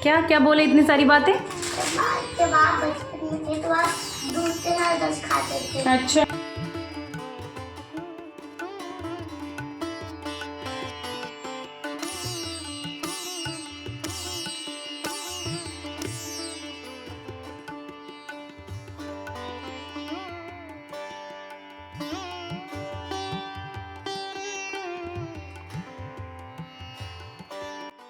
क्या क्या बोले इतनी सारी बातें? जब आप बचपन में थे तो आप दूध के साथ रस खाते थे। अच्छा।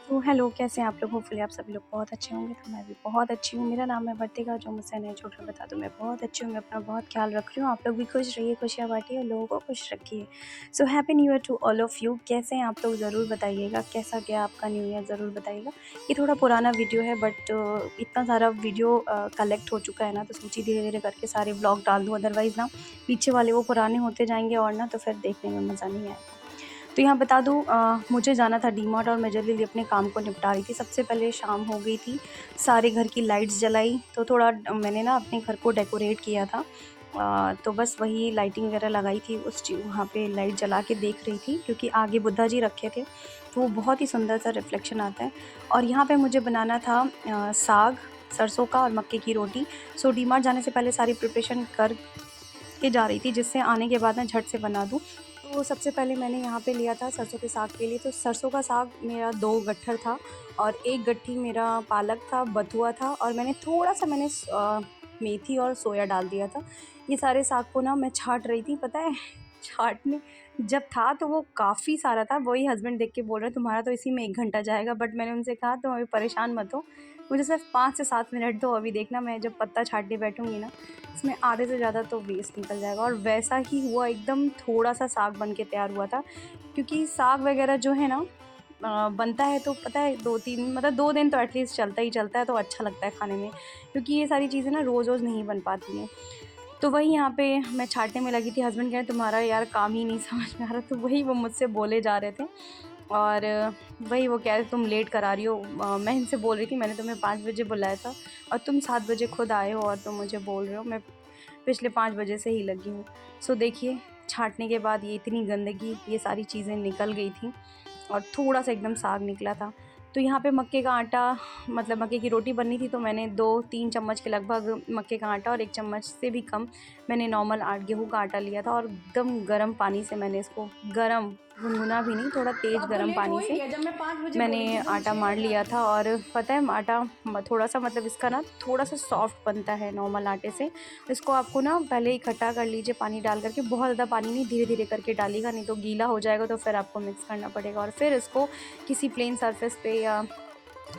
तो हेलो, कैसे हैं आप लोग? होपफुली आप सभी लोग बहुत अच्छे होंगे। तो मैं भी बहुत अच्छी हूँ। मेरा नाम है वर्तिका, जो मुझसे नए छोटे बता दूँ मैं बहुत अच्छी हूँ। मैं अपना बहुत ख्याल रख रही हूँ। आप लोग भी खुश रहिए, खुशियाँ बांटिए और लोगों को खुश रखिए। So happy new year to all of you. कैसे हैं आप लोग? ज़रूर बताइएगा कैसा गया आपका न्यू ईयर, ज़रूर बताइएगा। ये थोड़ा पुराना वीडियो है बट इतना सारा वीडियो कलेक्ट हो चुका है ना, तो सोची धीरे धीरे करके सारे व्लॉग डाल दूँ। अदरवाइज़ ना पीछे वाले वो पुराने होते जाएंगे और ना तो फिर देखने में मज़ा नहीं आएगा। तो यहाँ बता दूँ, मुझे जाना था डीमार्ट और मैं जल्दी अपने काम को निपटा रही थी। सबसे पहले शाम हो गई थी, सारे घर की लाइट्स जलाई, तो थोड़ा मैंने ना अपने घर को डेकोरेट किया था। तो बस वही लाइटिंग वगैरह लगाई थी, वहाँ पे लाइट जला के देख रही थी, क्योंकि आगे बुद्धा जी रखे थे तो वो बहुत ही सुंदर सा रिफ्लेक्शन आता है। और यहाँ पे मुझे बनाना था साग सरसों का और मक्के की रोटी। सो डीमार्ट जाने से पहले सारी प्रिपरेशन कर के जा रही थी, जिससे आने के बाद ना झट से बना दूँ। तो सबसे पहले मैंने यहाँ पे लिया था सरसों के साग के लिए। तो सरसों का साग मेरा 2 गट्ठर था और 1 गट्ठी मेरा पालक था, बथुआ था और मैंने थोड़ा-सा मेथी और सोया डाल दिया था। ये सारे साग को ना मैं छाँट रही थी, पता है छाँटने जब था तो वो काफ़ी सारा था। वही हस्बैंड देख के बोल रहे तुम्हारा तो इसी में 1 घंटा जाएगा, बट मैंने उनसे कहा तुम अभी परेशान मत हो, मुझे सिर्फ 5 से 7 मिनट दो। अभी देखना मैं जब पत्ता छाँटने बैठूँगी ना, इसमें आधे से ज़्यादा तो वेस्ट निकल जाएगा। और वैसा ही हुआ, एकदम थोड़ा-सा साग बन के तैयार हुआ था। क्योंकि साग वगैरह जो है ना बनता है तो पता है 2-3 मतलब 2 दिन तो एटलीस्ट चलता ही चलता है, तो अच्छा लगता है खाने में। क्योंकि ये सारी चीज़ें ना रोज़-रोज़ नहीं बन पाती हैं। तो वही यहाँ पे मैं छाँटने में लगी थी। हस्बैंड कह रहे तुम्हारा यार काम ही नहीं समझ में आ रहा, तो वही वो मुझसे बोले जा रहे थे। और वही वो कह रहे तुम लेट करा रही हो। मैं इनसे बोल रही थी मैंने तुम्हें 5 बजे बुलाया था और तुम 7 बजे खुद आए हो और तुम मुझे बोल रहे हो मैं पिछले 5 बजे से ही लगी हूँ। सो देखिए, छाँटने के बाद ये इतनी गंदगी, ये सारी चीज़ें निकल गई थी और थोड़ा-सा एकदम साग निकला था। तो यहाँ पे मक्के का आटा, मतलब मक्के की रोटी बननी थी, तो मैंने 2-3 चम्मच के लगभग मक्के का आटा और 1 चम्मच से भी कम मैंने नॉर्मल गेहूँ का आटा लिया था। और एकदम गर्म पानी से मैंने इसको, गर्म गुनगुना भी नहीं, थोड़ा तेज़ गर्म पानी से मैंने आटा मार लिया था। और पता है आटा थोड़ा-सा मतलब इसका ना थोड़ा-सा सॉफ्ट बनता है नॉर्मल आटे से। इसको आपको ना पहले इकट्ठा कर लीजिए पानी डाल करके, बहुत ज़्यादा पानी नहीं, धीरे-धीरे करके डालिएगा, नहीं तो गीला हो जाएगा, तो फिर आपको मिक्स करना पड़ेगा। और फिर इसको किसी प्लेन सरफेस पे या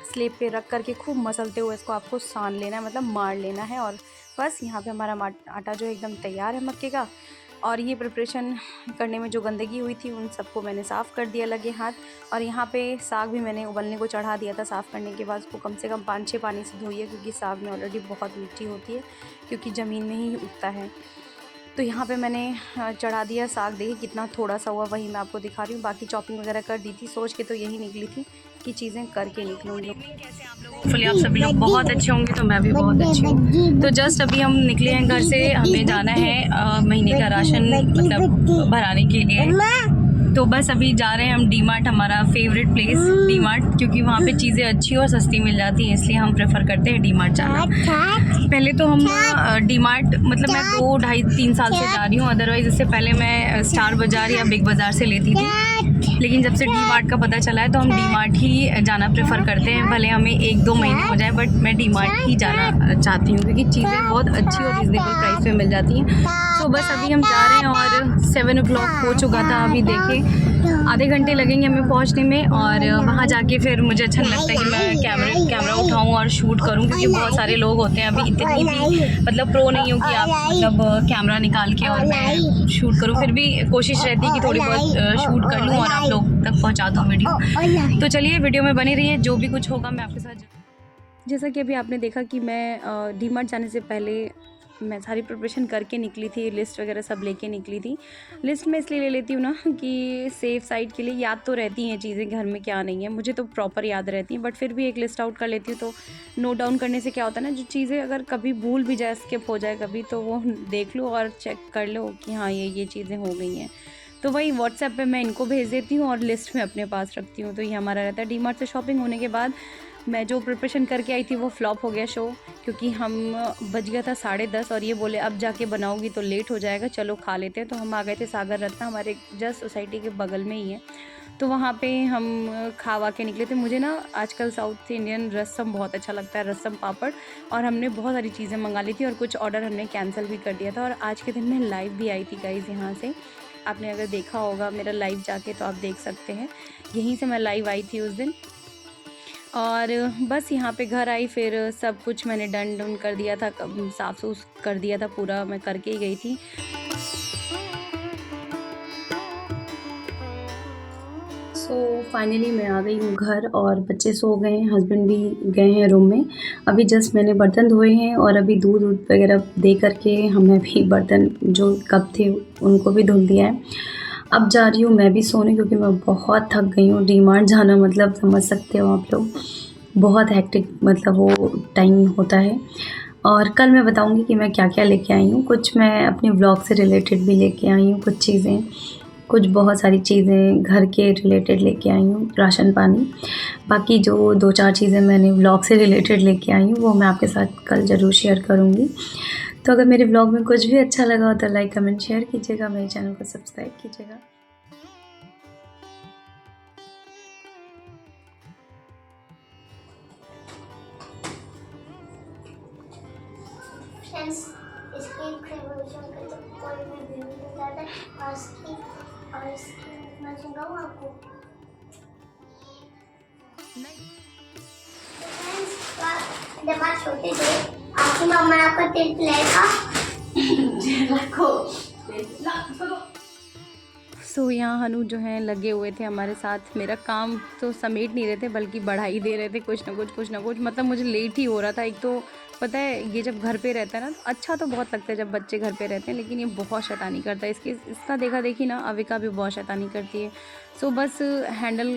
स्लेब पे रख करके खूब मसलते हुए इसको आपको सान लेना है, मतलब मार लेना है। और बस यहाँ पे हमारा आटा जो है एकदम तैयार है मक्के का। और ये प्रिपरेशन करने में जो गंदगी हुई थी उन सबको मैंने साफ़ कर दिया लगे हाथ। और यहाँ पे साग भी मैंने उबलने को चढ़ा दिया था। साफ़ करने के बाद उसको कम से कम 5-6 पानी से धोइए, क्योंकि साग में ऑलरेडी बहुत मिट्टी होती है, क्योंकि ज़मीन में ही उगता है। तो यहाँ पे मैंने चढ़ा दिया साग। देखिए कितना थोड़ा सा हुआ, वही मैं आपको दिखा रही हूँ। बाकी चॉपिंग वगैरह कर दी थी, सोच के तो यही निकली थी कि चीज़ें करके निकलूँगी। होपफुली आप सभी लोग बहुत अच्छे होंगे, तो मैं भी बहुत अच्छी हूँ। तो जस्ट अभी हम निकले हैं घर से, हमें जाना है महीने का राशन मतलब भराने के लिए। तो बस अभी जा रहे हैं हम डीमार्ट, हमारा फेवरेट प्लेस डीमार्ट, क्योंकि वहाँ पे चीज़ें अच्छी और सस्ती मिल जाती हैं, इसलिए हम प्रेफर करते हैं डीमार्ट जाना। पहले तो हम डीमार्ट मतलब मैं 2-2.5-3 साल से जा रही हूँ। अदरवाइज़ इससे पहले मैं स्टार बाज़ार या बिग बाज़ार से लेती थी, लेकिन जब से डीमार्ट का पता चला है तो हम डीमार्ट ही जाना प्रेफर करते हैं। भले हमें 1-2 महीने हो जाए, बट मैं डीमार्ट ही जाना चाहती हूँ, क्योंकि चीज़ें बहुत अच्छी और रिजनेबल प्राइस पे मिल जाती हैं। तो बस अभी हम जा रहे हैं और 7 o'clock हो चुका था। अभी देखिए आधे घंटे लगेंगे हमें पहुंचने में, और वहां जाके फिर मुझे अच्छा नहीं लगता कि मैं कैमरा उठाऊं और शूट करूं, क्योंकि बहुत सारे लोग होते हैं। अभी इतनी भी मतलब प्रो नहीं हूं कि आप मतलब कैमरा निकाल के और मैं शूट करूं, फिर भी कोशिश रहती है कि थोड़ी बहुत शूट कर लूं और आप लोग तक पहुंचा दूं वीडियो। तो चलिए वीडियो में बने रहिए, जो भी कुछ होगा मैं आपके साथ। जैसा कि अभी आपने देखा कि मैं डीमार्ट जाने से पहले मैं सारी प्रिपरेशन करके निकली थी, लिस्ट वगैरह सब लेके निकली थी। लिस्ट में इसलिए ले लेती हूँ ना कि सेफ़ साइड के लिए याद तो रहती हैं चीज़ें घर में क्या नहीं है, मुझे तो प्रॉपर याद रहती हैं, बट फिर भी एक लिस्ट आउट कर लेती हूँ। तो नोट डाउन करने से क्या होता है ना, जो चीज़ें अगर कभी भूल भी जाए, स्किप हो जाए कभी, तो वो देख लो और चेक कर लो कि हाँ ये चीज़ें हो गई हैं। तो वही व्हाट्सएप पे मैं इनको भेज देती हूँ और लिस्ट में अपने पास रखती हूँ। तो ये हमारा रहता है। डीमार्ट से शॉपिंग होने के बाद मैं जो प्रिपरेशन करके आई थी वो फ्लॉप हो गया शो, क्योंकि हम बज गया था 10:30 और ये बोले अब जाके बनाओगी तो लेट हो जाएगा, चलो खा लेते हैं। तो हम आ गए थे सागर रत्ना, हमारे जस्ट सोसाइटी के बगल में ही है, तो वहाँ पे हम खा के निकले थे। मुझे ना आजकल साउथ इंडियन रसम बहुत अच्छा लगता है, रसम पापड़, और हमने बहुत सारी चीज़ें मंगा ली थी और कुछ ऑर्डर हमने कैंसिल भी कर दिया था। और आज के दिन मैं लाइव भी आई थी गाइज़ यहाँ से, आपने अगर देखा होगा मेरा लाइव जाके तो आप देख सकते हैं, यहीं से मैं लाइव आई थी उस दिन। और बस यहाँ पे घर आई, फिर सब कुछ मैंने डन कर दिया था, साफ़ सूफ कर दिया था पूरा, मैं करके ही गई थी। सो फाइनली मैं आ गई हूँ घर और बच्चे सो गए हैं, हस्बैंड भी गए हैं रूम में। अभी जस्ट मैंने बर्तन धोए हैं और अभी दूध वगैरह दे करके हमें भी बर्तन जो कप थे उनको भी धुल दिया है। अब जा रही हूँ मैं भी सोने, क्योंकि मैं बहुत थक गई हूँ। डी-मार्ट जाना मतलब समझ सकते हो आप लोग, बहुत हेक्टिक मतलब वो टाइम होता है। और कल मैं बताऊँगी कि मैं क्या-क्या लेके आई हूँ। कुछ मैं अपने व्लॉग से रिलेटेड भी लेके आई हूँ कुछ चीज़ें, कुछ बहुत सारी चीज़ें घर के रिलेटेड लेके आई हूँ, राशन पानी। बाकी जो 2-4 चीज़ें मैंने व्लॉग से रिलेटेड लेके आई हूँ वो मैं आपके साथ कल ज़रूर शेयर करूँगी। तो अगर मेरे व्लॉग में कुछ भी अच्छा लगा हो तो लाइक, कमेंट, शेयर कीजिएगा, मेरे चैनल को सब्सक्राइब कीजिएगा। फ्रेंड्स, इसकी रिवॉल्यूशन का तो कोई भी वीडियो नहीं डालता है, और इसकी मैं सुनाऊँ आपको। तो फ्रेंड्स, जब आप छोटे थे आपकी मम्मा ने आपका तेल पिलाया था। रखो सो यहाँ हनु जो हैं लगे हुए थे हमारे साथ, मेरा काम तो समेट नहीं रहे थे बल्कि बढ़ा ही दे रहे थे, कुछ ना कुछ। मतलब मुझे लेट ही हो रहा था। एक तो पता है ये जब घर पे रहता है ना तो अच्छा तो बहुत लगता है जब बच्चे घर पे रहते हैं, लेकिन ये बहुत शैतानी करता है। इसका देखा देखी ना अविका भी बहुत शैतानी करती है। सो बस हैंडल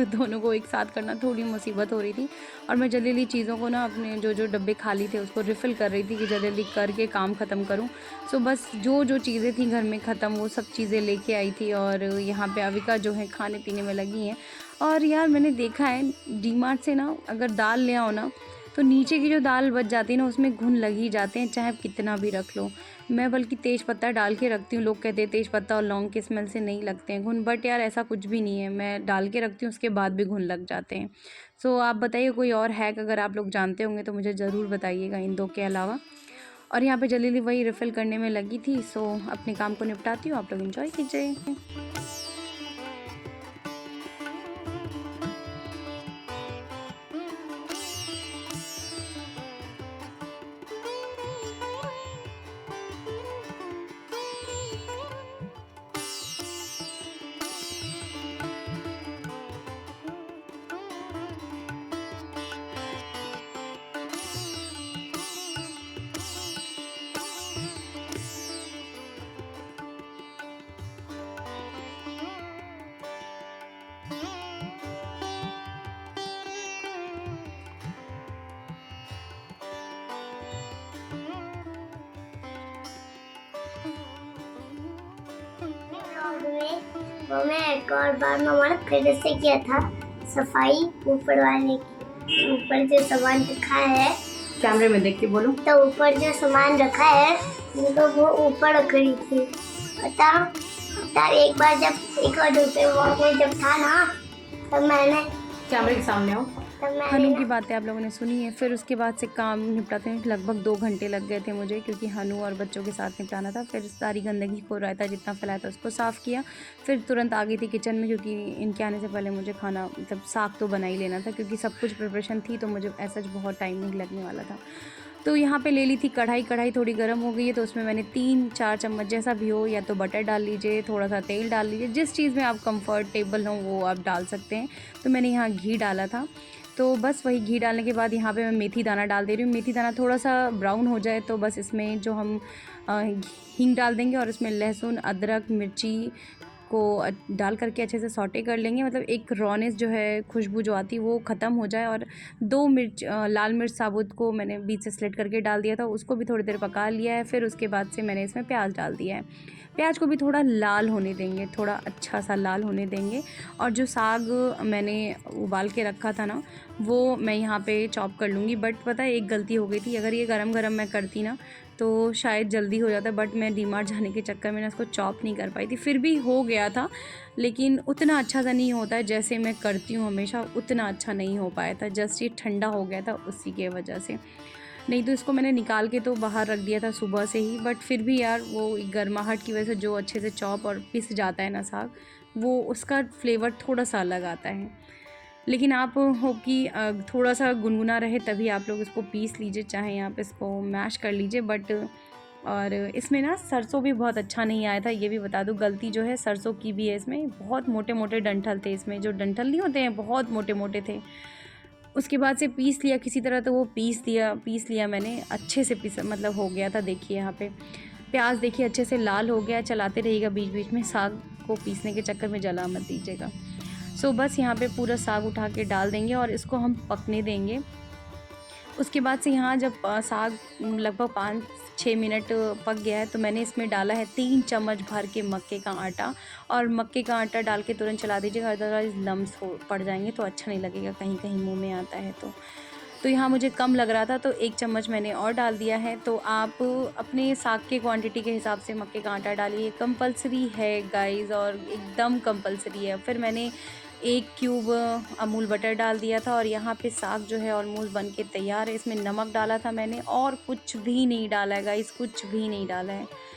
दोनों को एक साथ करना थोड़ी मुसीबत हो रही थी, और मैं जल्दी चीज़ों को ना अपने जो डब्बे खाली थे उसको रिफ़िल कर रही थी कि जल्दी करके काम ख़त्म करूँ। सो बस जो चीज़ें थी घर में ख़त्म वो सब चीज़ें लेके आई थी, और यहाँ पे अविका जो है खाने पीने में लगी हैं। और यार मैंने देखा है डी-मार्ट से ना अगर दाल ले आओ ना तो नीचे की जो दाल बच जाती है ना उसमें घुन लग ही जाते हैं, चाहे आप कितना भी रख लो। मैं बल्कि तेज़ पत्ता डाल के रखती हूँ, लोग कहते हैं तेज़ पत्ता और लौंग की स्मेल से नहीं लगते हैं घुन, बट यार ऐसा कुछ भी नहीं है, मैं डाल के रखती हूँ उसके बाद भी घुन लग जाते हैं। सो आप बताइए कोई और हैक अगर आप लोग जानते होंगे तो मुझे ज़रूर बताइएगा इन दो के अलावा। और यहाँ पे जल्दी वही रिफ़िल करने में लगी थी, सो अपने काम को निपटाती हूँ, आप लोग एंजॉय कीजिए। वो मैं एक और बार मम्मा ने फिर से किया था सफाई ऊपर वाले की। ऊपर जो सामान रखा है, कैमरे में देख के बोलो। तो ऊपर जो सामान रखा है तो वो ऊपर रख रही थी। तब एक बार जब एक और दूसरे वॉक में जब था ना तब मैंने कैमरे के सामने आओ। तब मैंने हनु की बातें आप लोगों ने सुनी है। फिर उसके बाद से काम निपटाते हैं लगभग 2 घंटे लग गए थे मुझे, क्योंकि हनु और बच्चों के साथ निपटाना था। फिर सारी गंदगी को रायता जितना फैलाया था उसको साफ़ किया, फिर तुरंत आ गई थी किचन में, क्योंकि इनके आने से पहले मुझे खाना मतलब साग तो बना ही लेना था, क्योंकि सब कुछ प्रिपरेशन थी तो मुझे ऐसा बहुत टाइम नहीं लगने वाला था। तो यहाँ पे ले ली थी कढ़ाई थोड़ी गर्म हो गई है तो उसमें मैंने 3-4 चम्मच जैसा भी हो, या तो बटर डाल लीजिए, थोड़ा सा तेल डाल लीजिए, जिस चीज़ में आप कंफर्टेबल हो वो आप डाल सकते हैं। तो मैंने यहाँ घी डाला था। तो बस वही घी डालने के बाद यहाँ पे मैं मेथी दाना डाल दे रही हूँ। मेथी दाना थोड़ा सा ब्राउन हो जाए तो बस इसमें जो हम हींग डाल देंगे, और इसमें लहसुन, अदरक, मिर्ची डाल करके अच्छे से सौटे कर लेंगे, मतलब एक रॉनेस जो है, खुशबू जो आती है वो ख़त्म हो जाए। और 2 लाल मिर्च साबुत को मैंने बीच से स्लिट करके डाल दिया था, उसको भी थोड़ी देर पका लिया है। फिर उसके बाद से मैंने इसमें प्याज डाल दिया है। प्याज को भी थोड़ा लाल होने देंगे, थोड़ा अच्छा सा लाल होने देंगे। और जो साग मैंने उबाल के रखा था ना, वो मैं यहाँ पे चॉप कर लूँगी। बट पता है एक गलती हो गई थी, अगर ये गरम गरम मैं करती ना तो शायद जल्दी हो जाता, बट मैं डीमार्ट जाने के चक्कर में ना इसको चॉप नहीं कर पाई थी। फिर भी हो गया था, लेकिन उतना अच्छा सा नहीं होता है जैसे मैं करती हूँ हमेशा, उतना अच्छा नहीं हो पाया था। जस्ट ये ठंडा हो गया था उसी के वजह से, नहीं तो इसको मैंने निकाल के तो बाहर रख दिया था सुबह से ही। बट फिर भी यार वो गर्माहट की वजह से जो अच्छे से चॉप और पिस जाता है ना साग, वो उसका फ्लेवर थोड़ा सा अलग आता है। लेकिन आप हो कि थोड़ा सा गुनगुना रहे तभी आप लोग इसको पीस लीजिए, चाहे आप इसको मैश कर लीजिए। बट और इसमें ना सरसों भी बहुत अच्छा नहीं आया था, ये भी बता दूं। गलती जो है सरसों की भी है, इसमें बहुत मोटे मोटे डंठल थे, इसमें जो डंठल नहीं होते हैं बहुत मोटे मोटे थे। उसके बाद से पीस लिया किसी तरह, तो वो पीस लिया मैंने अच्छे से, मतलब हो गया था। देखिए यहाँ पे प्याज देखिए अच्छे से लाल हो गया। चलाते रहिएगा बीच बीच में, साग को पीसने के चक्कर में जला मत दीजिएगा। सो बस यहाँ पे पूरा साग उठा के डाल देंगे और इसको हम पकने देंगे। उसके बाद से यहाँ जब साग लगभग 5-6 मिनट पक गया है, तो मैंने इसमें डाला है 3 चम्मच भर के मक्के का आटा। और मक्के का आटा डाल के तुरंत चला दीजिएगा, अदरवाइज़ लम्स हो पड़ जाएंगे तो अच्छा नहीं लगेगा, कहीं कहीं मुंह में आता है तो यहाँ मुझे कम लग रहा था तो 1 चम्मच मैंने और डाल दिया है। तो आप अपने साग के क्वांटिटी के हिसाब से मक्के का आटा डालिए, कंपलसरी है गाइस, और एकदम कंपलसरी है। फिर मैंने 1 क्यूब अमूल बटर डाल दिया था। और यहाँ पे साग जो है ऑलमोस्ट बन के तैयार है। इसमें नमक डाला था मैंने, और कुछ भी नहीं डाला है गाइस, कुछ भी नहीं डाला है।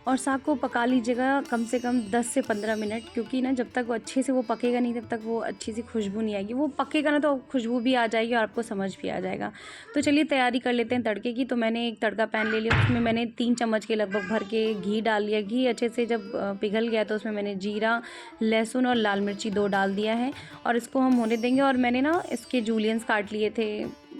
और साग को पका लीजिएगा कम से कम 10 से 15 मिनट, क्योंकि ना जब तक वो अच्छे से वो पकेगा नहीं तब तक वो अच्छी सी खुशबू नहीं आएगी। वो पकेगा ना तो खुशबू भी आ जाएगी और आपको समझ भी आ जाएगा। तो चलिए तैयारी कर लेते हैं तड़के की। तो मैंने एक तड़का पैन ले लिया, उसमें मैंने 3 चम्मच के लगभग भर के घी डाल लिया। घी अच्छे से जब पिघल गया तो उसमें मैंने जीरा, लहसुन और लाल मिर्ची 2 डाल दिया है, और इसको हम होने देंगे। और मैंने ना इसके जूलियंस काट लिए थे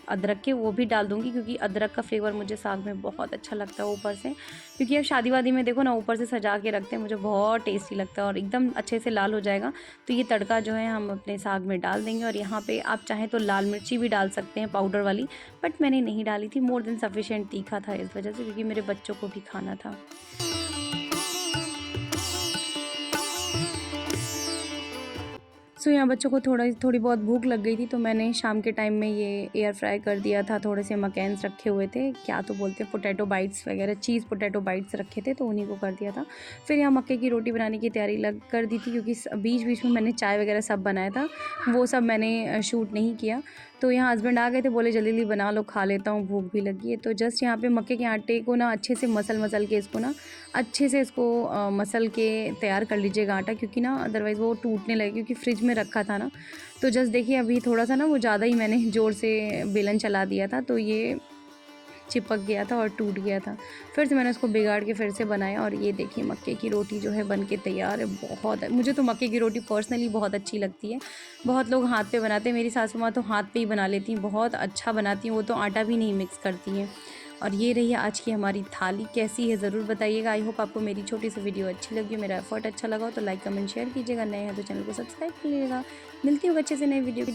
अदरक के, वो भी डाल दूंगी, क्योंकि अदरक का फ्लेवर मुझे साग में बहुत अच्छा लगता है ऊपर से। क्योंकि अब शादी वादी में देखो ना ऊपर से सजा के रखते हैं, मुझे बहुत टेस्टी लगता है और एकदम अच्छे से लाल हो जाएगा। तो ये तड़का जो है हम अपने साग में डाल देंगे। और यहाँ पे आप चाहें तो लाल मिर्ची भी डाल सकते हैं पाउडर वाली, बट मैंने नहीं डाली थी, मोर देन सफिशिएंट तीखा था इस वजह से, क्योंकि मेरे बच्चों को भी खाना था। यहाँ बच्चों को थोड़ी बहुत भूख लग गई थी, तो मैंने शाम के टाइम में ये एयर फ्राई कर दिया था। थोड़े से मकैन्स रखे हुए थे, क्या तो बोलते हैं पोटैटो बाइट्स वगैरह, चीज़ पोटैटो बाइट्स रखे थे, तो उन्हीं को कर दिया था। फिर यहाँ मक्के की रोटी बनाने की तैयारी कर दी थी, क्योंकि बीच बीच में मैंने चाय वगैरह सब बनाया था, वो सब मैंने शूट नहीं किया। तो यहाँ हस्बैंड आ गए थे, बोले जल्दी जल्दी बना लो, खा लेता हूँ, भूख भी लगी है। तो जस्ट यहाँ पे मक्के के आटे को ना अच्छे से मसल के इसको ना अच्छे से इसको मसल के तैयार कर लीजिएगा आटा, क्योंकि ना अदरवाइज़ वो टूटने लगे, क्योंकि फ्रिज में रखा था ना। तो जस्ट देखिए अभी थोड़ा सा ना वो ज़्यादा ही मैंने ज़ोर से बेलन चला दिया था, तो ये चिपक गया था और टूट गया था। फिर से मैंने उसको बिगाड़ के फिर से बनाया, और ये देखिए मक्के की रोटी जो है बन के तैयार है। बहुत, मुझे तो मक्के की रोटी पर्सनली बहुत अच्छी लगती है। बहुत लोग हाथ पे बनाते हैं, मेरी सासू माँ तो हाथ पे ही बना लेती हैं, बहुत अच्छा बनाती हैं वो, तो आटा भी नहीं मिक्स करती हैं। और ये रही आज की हमारी थाली, कैसी है ज़रूर बताइएगा। आई होप आपको मेरी छोटी सी वीडियो अच्छी लगी, मेरा एफर्ट अच्छा लगा हो तो लाइक कमेंट शेयर कीजिएगा। नए हैं तो चैनल को सब्सक्राइब कीजिएगा। मिलती हूँ अच्छे से नई वीडियो।